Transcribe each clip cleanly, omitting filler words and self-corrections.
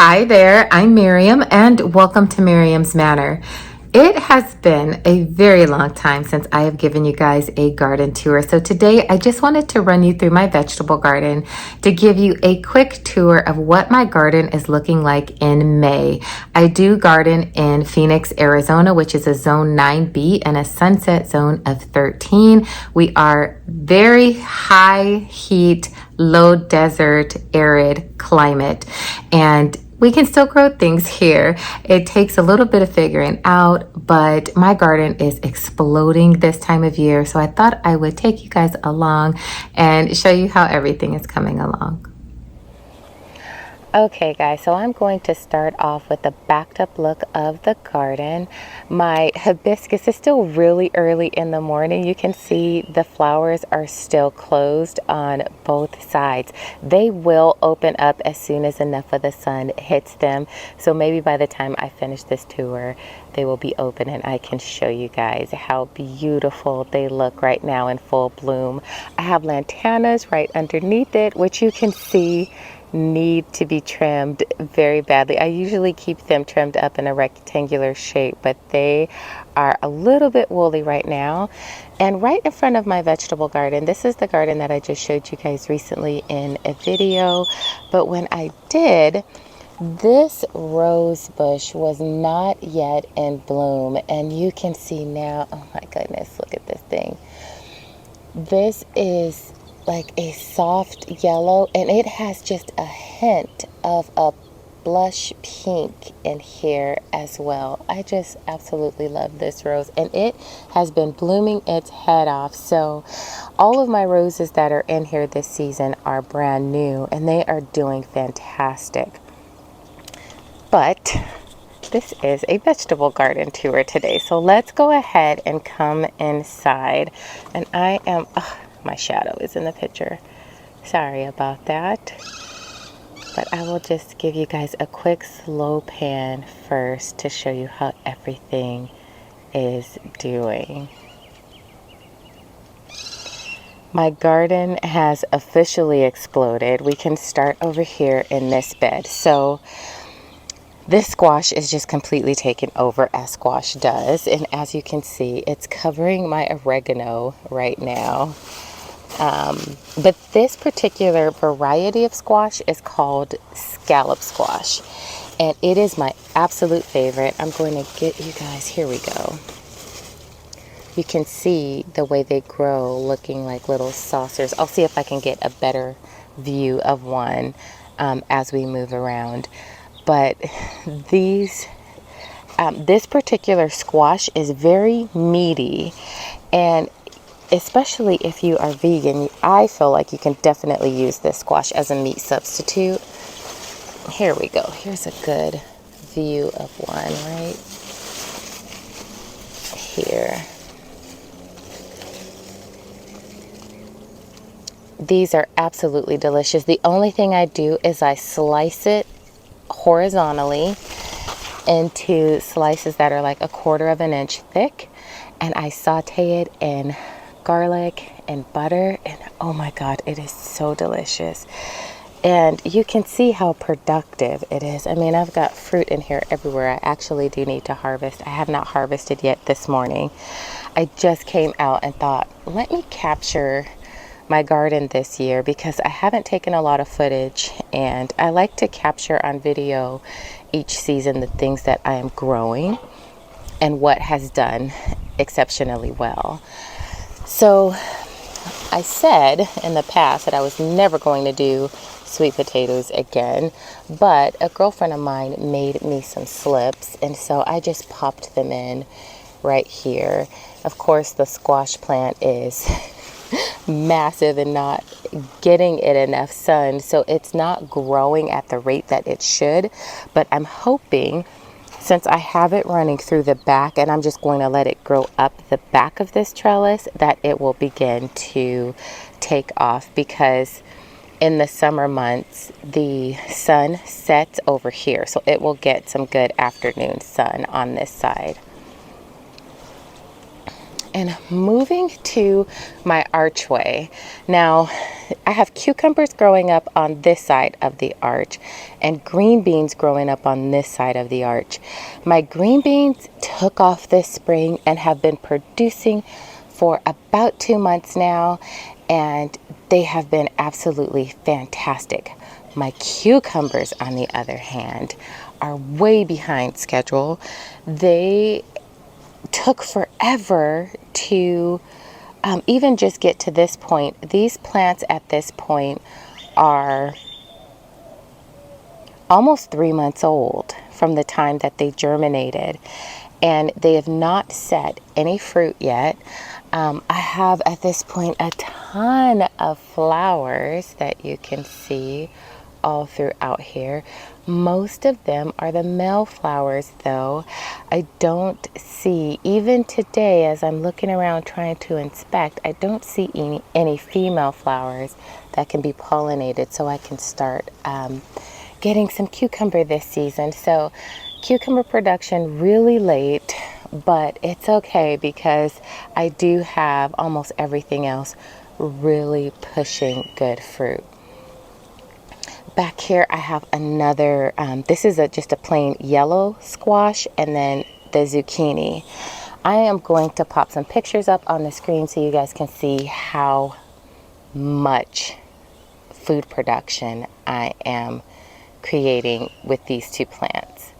Hi there, I'm Miriam, and welcome to Miriam's Manor. It has been a very long time since I have given you guys a garden tour. So today I just wanted to run you through my vegetable garden to give you a quick tour of what my garden is looking like in May. I do garden in Phoenix, Arizona, which is a zone 9B and a sunset zone of 13. We are very high heat, low desert, arid climate, and we can still grow things here. It takes a little bit of figuring out, but my garden is exploding this time of year. So I thought I would take you guys along and show you how everything is coming along. Okay guys, so I'm going to start off with a backed up look of the garden. My hibiscus is still really early in the morning. You can see the flowers are still closed on both sides. They will open up as soon as enough of the sun hits them. So maybe by the time I finish this tour, they will be open and I can show you guys how beautiful they look right now in full bloom. I have lantanas right underneath it, which you can see need to be trimmed very badly. I usually keep them trimmed up in a rectangular shape, but they are a little bit woolly right now. And right in front of my vegetable garden, this is the garden that I just showed you guys recently in a video, but when I did, this rose bush was not yet in bloom, and you can see now, oh my goodness, look at this thing. This is like a soft yellow, and it has just a hint of a blush pink in here as well. I just absolutely love this rose, and it has been blooming its head off. So all of my roses that are in here this season are brand new, and they are doing fantastic. But this is a vegetable garden tour today, so let's go ahead and come inside. And I am my shadow is in the picture. Sorry about that. But I will just give you guys a quick slow pan first to show you how everything is doing. My garden has officially exploded. We can start over here in this bed. So this squash is just completely taken over, as squash does. And as you can see, it's covering my oregano right now. But this particular variety of squash is called scallop squash, and it is my absolute favorite. I'm going to get you guys, here we go. You can see the way they grow, looking like little saucers. I'll see if I can get a better view of one as we move around. But this particular squash is very meaty, and especially if you are vegan, I feel like you can definitely use this squash as a meat substitute. Here we go. Here's a good view of one right here. These are absolutely delicious. The only thing I do is I slice it horizontally into slices that are like 1/4 of an inch thick, and I saute it in garlic and butter, and oh my god, it is so delicious. And you can see how productive it is. I mean, I've got fruit in here everywhere. I actually do need to harvest. I have not harvested yet this morning. I just came out and thought, let me capture my garden this year, because I haven't taken a lot of footage, and I like to capture on video each season the things that I am growing and what has done exceptionally well. So I said in the past that I was never going to do sweet potatoes again, but a girlfriend of mine made me some slips, and so I just popped them in right here. Of course, the squash plant is massive and not getting it enough sun, so it's not growing at the rate that it should, but I'm hoping, since I have it running through the back and I'm just going to let it grow up the back of this trellis, that it will begin to take off, because in the summer months the sun sets over here, so it will get some good afternoon sun on this side. And moving to my archway. Now, I have cucumbers growing up on this side of the arch and green beans growing up on this side of the arch. My green beans took off this spring and have been producing for about 2 months now, and they have been absolutely fantastic. My cucumbers, on the other hand, are way behind schedule. They took forever to even just get to this point. These plants at this point are almost 3 months old from the time that they germinated, and they have not set any fruit yet. I have at this point a ton of flowers that you can see all throughout here. Most of them are the male flowers, though. I don't see, even today as I'm looking around trying to inspect, I don't see any female flowers that can be pollinated, so I can start getting some cucumber this season. So cucumber production really late, but it's okay because I do have almost everything else really pushing good fruit. Back here I have another, this is just a plain yellow squash, and then the zucchini. I am going to pop some pictures up on the screen so you guys can see how much food production I am creating with these two plants.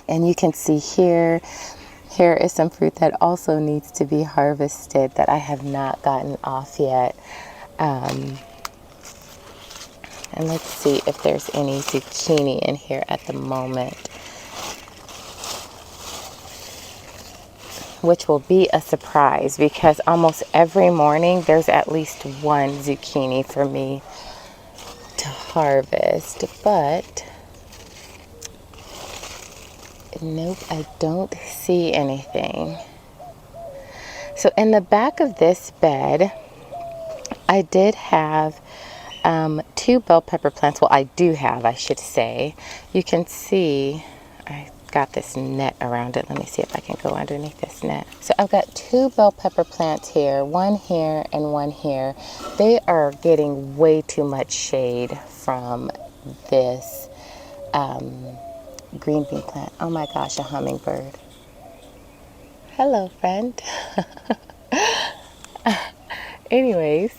And you can see here is some fruit that also needs to be harvested that I have not gotten off yet. And let's see if there's any zucchini in here at the moment, which will be a surprise because almost every morning there's at least one zucchini for me to harvest. But nope, I don't see anything. So in the back of this bed, I did have 2 bell pepper plants. Well, I do have, I should say. You can see I got this net around it. Let me see if I can go underneath this net. So I've got 2 bell pepper plants here, one here and one here. They are getting way too much shade from this green bean plant. Oh my gosh, a hummingbird. Hello, friend. Anyways,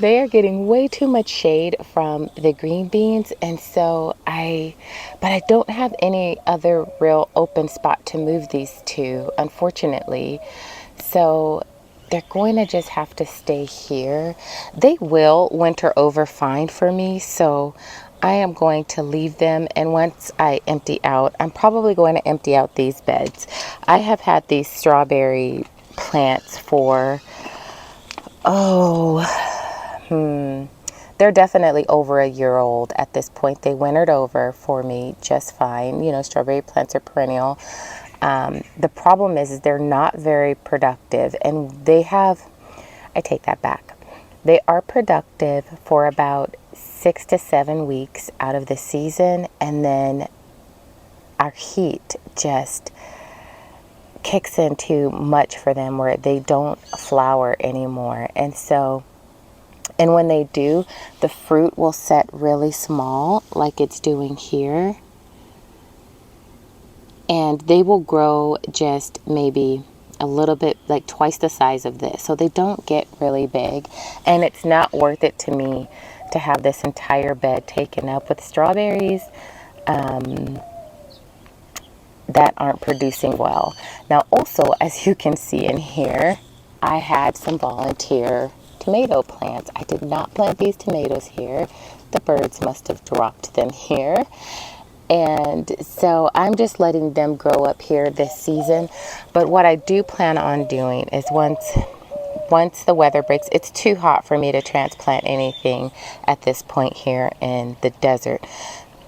they are getting way too much shade from the green beans, and so but I don't have any other real open spot to move these to, unfortunately. So they're going to just have to stay here. They will winter over fine for me, so I am going to leave them, and once I empty out, I'm probably going to empty out these beds. I have had these strawberry plants for, they're definitely over a year old at this point. They wintered over for me just fine. You know, strawberry plants are perennial. The problem is they're not very productive, and I take that back. They are productive for about 6 to 7 weeks out of the season, and then our heat just kicks in too much for them where they don't flower anymore. And when they do, the fruit will set really small like it's doing here, and they will grow just maybe a little bit, like twice the size of this. So they don't get really big, and it's not worth it to me to have this entire bed taken up with strawberries that aren't producing well. Now also, as you can see in here, I had some volunteer tomato plants. I did not plant these tomatoes here. The birds must have dropped them here. And so I'm just letting them grow up here this season. But what I do plan on doing is once the weather breaks, it's too hot for me to transplant anything at this point here in the desert.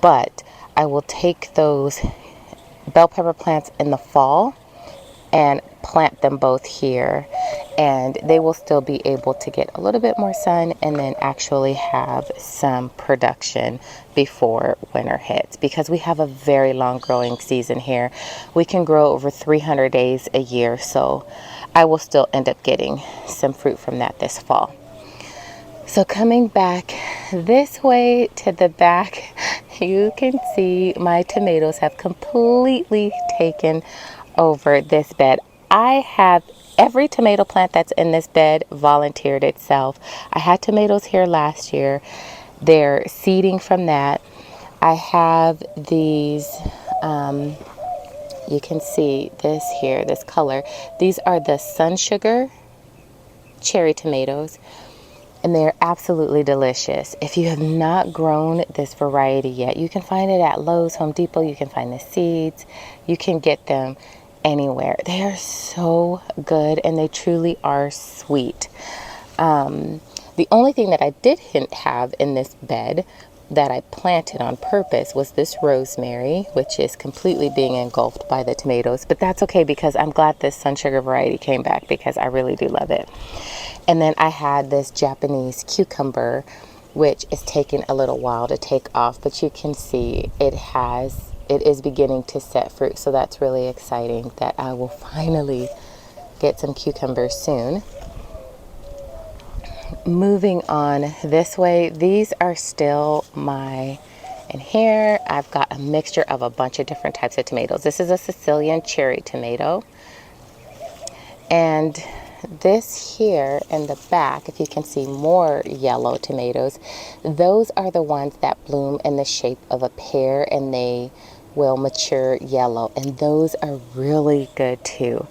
But I will take those bell pepper plants in the fall and plant them both here. and they will still be able to get a little bit more sun and then actually have some production before winter hits, because we have a very long growing season here. We can grow over 300 days a year, so I will still end up getting some fruit from that this fall. So coming back this way to the back, you can see my tomatoes have completely taken over this bed. I have every tomato plant that's in this bed volunteered itself. I had tomatoes here last year. They're seeding from that. I have these, you can see this here, this color. These are the Sun Sugar cherry tomatoes, and they're absolutely delicious. If you have not grown this variety yet, you can find it at Lowe's, Home Depot. You can find the seeds. You can get them anywhere. They are so good, and they truly are sweet. The only thing that I didn't have in this bed that I planted on purpose was this rosemary, which is completely being engulfed by the tomatoes. But that's okay, because I'm glad this Sun Sugar variety came back, because I really do love it. And then I had this Japanese cucumber, which is taking a little while to take off, but you can see it is beginning to set fruit. So that's really exciting that I will finally get some cucumbers soon. Moving on this way, these are still in here I've got a mixture of a bunch of different types of tomatoes. This is a Sicilian cherry tomato. And this here in the back, if you can see more yellow tomatoes, those are the ones that bloom in the shape of a pear, and they will mature yellow, and those are really good too.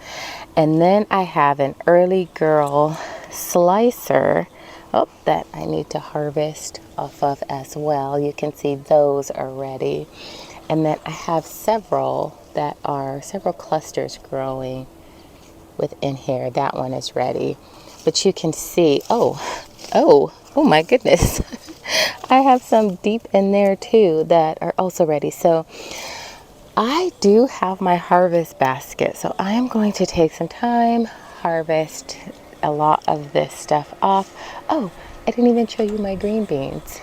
And then I have an early girl slicer that I need to harvest off of as well. You can see those are ready. And then I have several clusters growing within here. That one is ready. But you can see, oh my goodness. I have some deep in there too that are also ready. So I do have my harvest basket. So I am going to take some time, harvest a lot of this stuff off. Oh, I didn't even show you my green beans.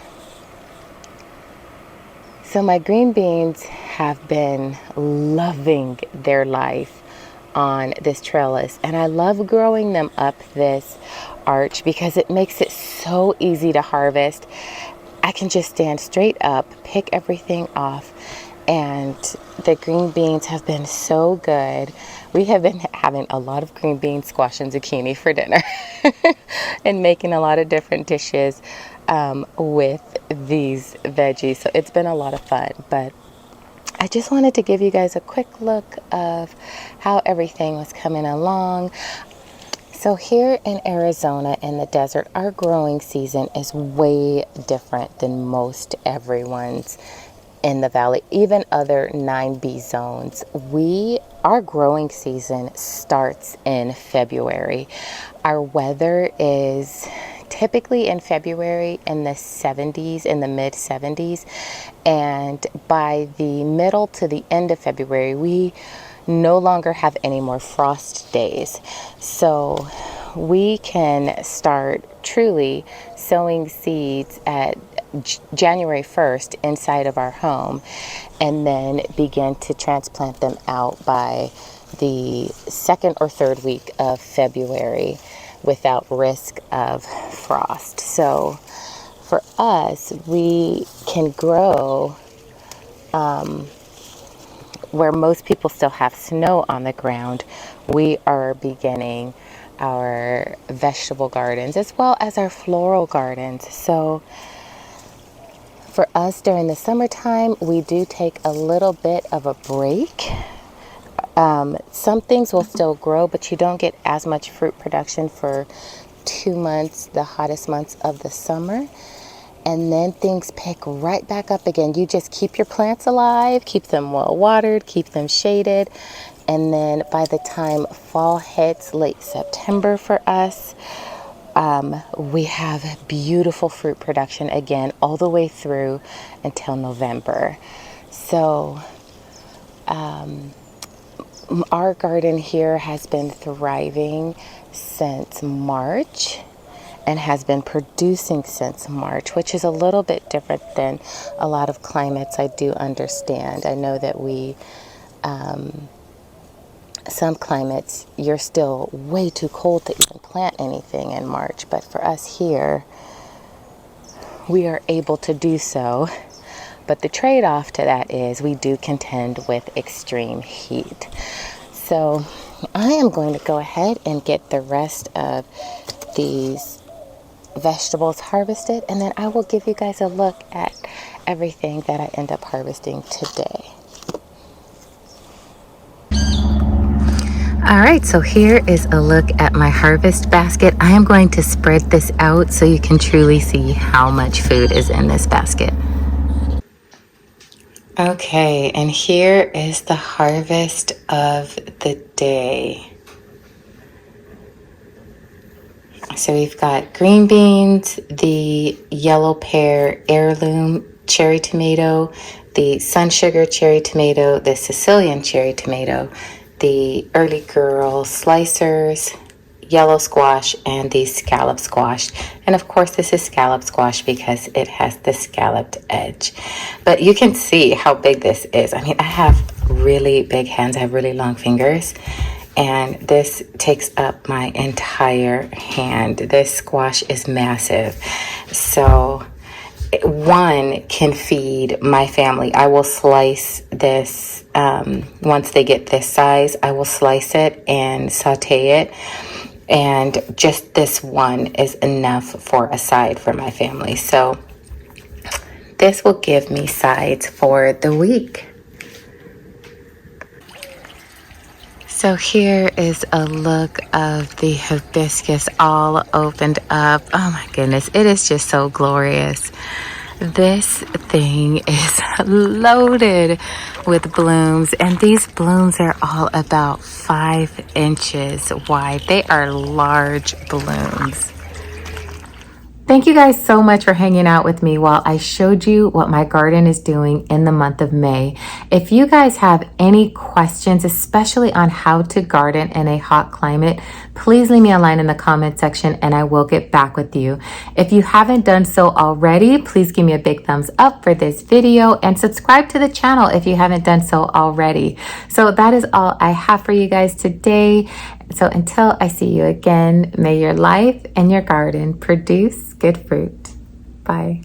So my green beans have been loving their life on this trellis, and I love growing them up this arch because it makes it so easy to harvest. I can just stand straight up, pick everything off, and the green beans have been so good. We have been having a lot of green beans, squash, and zucchini for dinner and making a lot of different dishes with these veggies. So it's been a lot of fun, but I just wanted to give you guys a quick look of how everything was coming along. So here in Arizona in the desert, our growing season is way different than most everyone's in the valley, even other 9B zones. Our growing season starts in February. Our weather is typically in February in the 70s, in the mid 70s, and by the middle to the end of February, we no longer have any more frost days. So we can start truly sowing seeds at January 1st inside of our home, and then begin to transplant them out by the second or third week of February without risk of frost. So for us, we can grow where most people still have snow on the ground. We are beginning our vegetable gardens as well as our floral gardens. So for us during the summertime, we do take a little bit of a break. Some things will still grow, but you don't get as much fruit production for 2 months, the hottest months of the summer. And then things pick right back up again. You just keep your plants alive, keep them well watered, keep them shaded. And then by the time fall hits, late September for us, we have beautiful fruit production again all the way through until November. So Our garden here has been thriving since March and has been producing since March, which is a little bit different than a lot of climates. I do understand. I know that some climates, you're still way too cold to even plant anything in March, but for us here, we are able to do so. But the trade-off to that is we do contend with extreme heat. So I am going to go ahead and get the rest of these vegetables harvested, and then I will give you guys a look at everything that I end up harvesting today. All right, so here is a look at my harvest basket. I am going to spread this out so you can truly see how much food is in this basket. Okay, and here is the harvest of the day. So we've got green beans, the yellow pear heirloom cherry tomato, the sun sugar cherry tomato, the Sicilian cherry tomato, the early girl slicers, yellow squash, and the scallop squash. And of course this is scallop squash because it has the scalloped edge. But you can see how big this is. I mean, I have really big hands. I have really long fingers. And this takes up my entire hand. This squash is massive. So one can feed my family. I will slice this, once they get this size, I will slice it and saute it. And just this one is enough for a side for my family. So this will give me sides for the week. So here is a look of the hibiscus all opened up. Oh my goodness, it is just so glorious. This thing is loaded with blooms, and these blooms are all about 5 inches wide. They are large blooms. Thank you guys so much for hanging out with me while I showed you what my garden is doing in the month of May. If you guys have any questions, especially on how to garden in a hot climate, please leave me a line in the comment section and I will get back with you. If you haven't done so already, please give me a big thumbs up for this video and subscribe to the channel if you haven't done so already. So that is all I have for you guys today. So until I see you again, may your life and your garden produce good fruit. Bye.